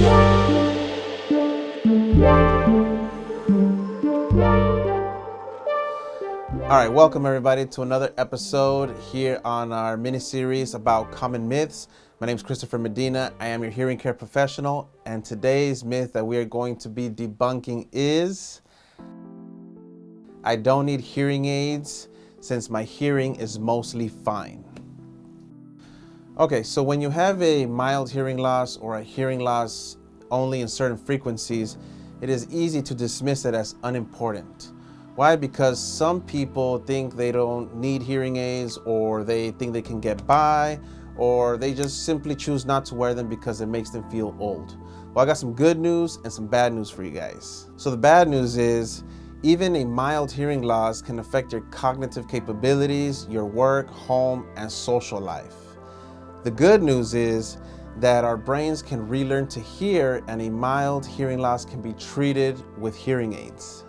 All right, welcome everybody to another episode here on our mini-series about common myths. My name is Christopher Medina. I am your hearing care professional, and today's myth that we are going to be debunking is, I don't need hearing aids since my hearing is mostly fine. Okay, so when you have a mild hearing loss or a hearing loss only in certain frequencies, it is easy to dismiss it as unimportant. Why? Because some people think they don't need hearing aids, or they think they can get by, or they just simply choose not to wear them because it makes them feel old. Well, I got some good news and some bad news for you guys. So the bad news is, even a mild hearing loss can affect your cognitive capabilities, your work, home, and social life. The good news is that our brains can relearn to hear, and a mild hearing loss can be treated with hearing aids.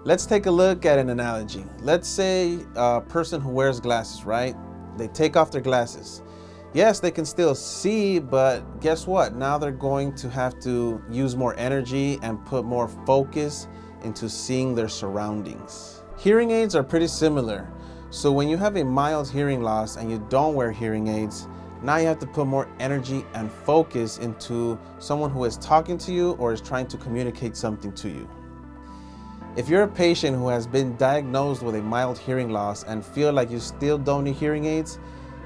Let's take a look at an analogy. Let's say a person who wears glasses, right? They take off their glasses. Yes, they can still see, but guess what? Now they're going to have to use more energy and put more focus into seeing their surroundings. Hearing aids are pretty similar. So when you have a mild hearing loss and you don't wear hearing aids, now you have to put more energy and focus into someone who is talking to you or is trying to communicate something to you. If you're a patient who has been diagnosed with a mild hearing loss and feel like you still don't need hearing aids,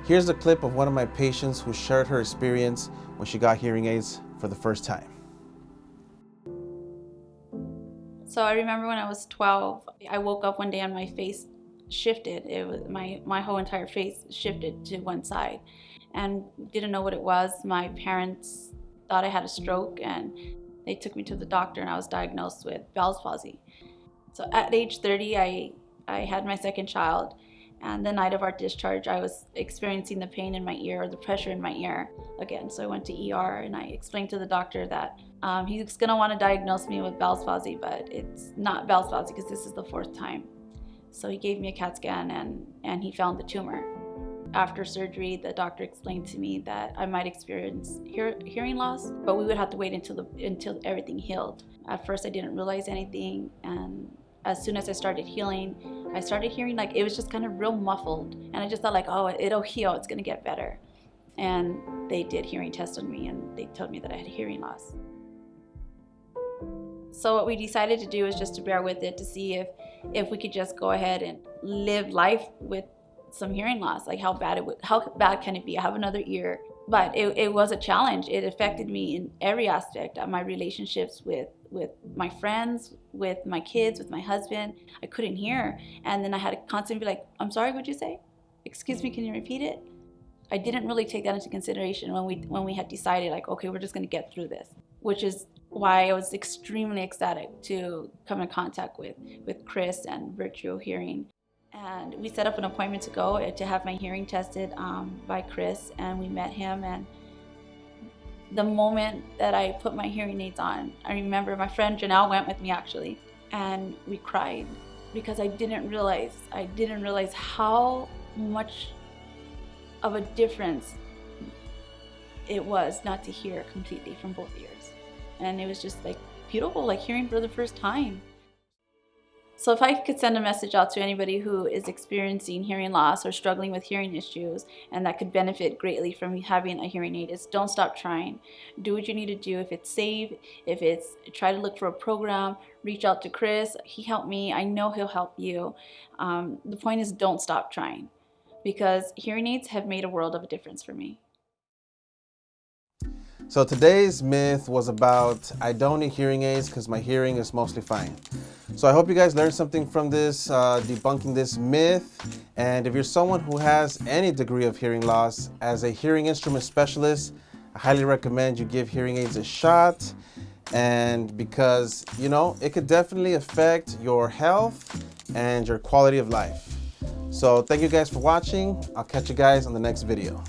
here's a clip of one of my patients who shared her experience when she got hearing aids for the first time. So I remember when I was 12, I woke up one day and my face shifted. It was my whole entire face shifted to one side, and didn't know what it was. My parents thought I had a stroke, and they took me to the doctor, and I was diagnosed with Bell's palsy. So at age 30, I had my second child, and the night of our discharge, I was experiencing the pain in my ear, or the pressure in my ear again. So I went to ER, and I explained to the doctor that he's gonna want to diagnose me with Bell's palsy, but it's not Bell's palsy because this is the 4th time. So he gave me a CAT scan, and he found the tumor. After surgery, the doctor explained to me that I might experience hearing loss, but we would have to wait until everything healed. At first, I didn't realize anything, and as soon as I started healing, I started hearing like it was just kind of real muffled, and I just thought like, oh, it'll heal, it's gonna get better. And they did hearing tests on me, and they told me that I had hearing loss. So what we decided to do is just to bear with it, to see if we could just go ahead and live life with some hearing loss. Like how bad can it be? I have another ear. But it was a challenge. It affected me in every aspect of my relationships with my friends, with my kids, with my husband. I couldn't hear. And then I had to constantly be like, I'm sorry, what'd you say? Excuse me, can you repeat it? I didn't really take that into consideration when we had decided like, okay, we're just gonna get through this, which is why I was extremely ecstatic to come in contact with Chris and Virtual Hearing. And we set up an appointment to go to have my hearing tested by Chris, and we met him. And the moment that I put my hearing aids on, I remember my friend Janelle went with me actually, and we cried because I didn't realize how much of a difference it was not to hear completely from both ears. And it was just like beautiful, like hearing for the first time. So if I could send a message out to anybody who is experiencing hearing loss or struggling with hearing issues, and that could benefit greatly from having a hearing aid, is don't stop trying. Do what you need to do. If it's save, if it's try to look for a program, reach out to Chris. He helped me. I know he'll help you. The point is, don't stop trying, because hearing aids have made a world of a difference for me. So today's myth was about, I don't need hearing aids because my hearing is mostly fine. So I hope you guys learned something from this, debunking this myth. And if you're someone who has any degree of hearing loss, as a hearing instrument specialist, I highly recommend you give hearing aids a shot. And because, you know, it could definitely affect your health and your quality of life. So thank you guys for watching. I'll catch you guys on the next video.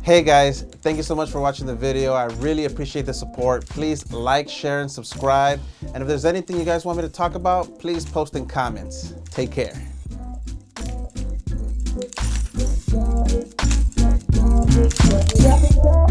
Hey guys, thank you so much for watching the video. I really appreciate the support. Please like, share, and subscribe. And if there's anything you guys want me to talk about, please post in comments. Take care. Yeah.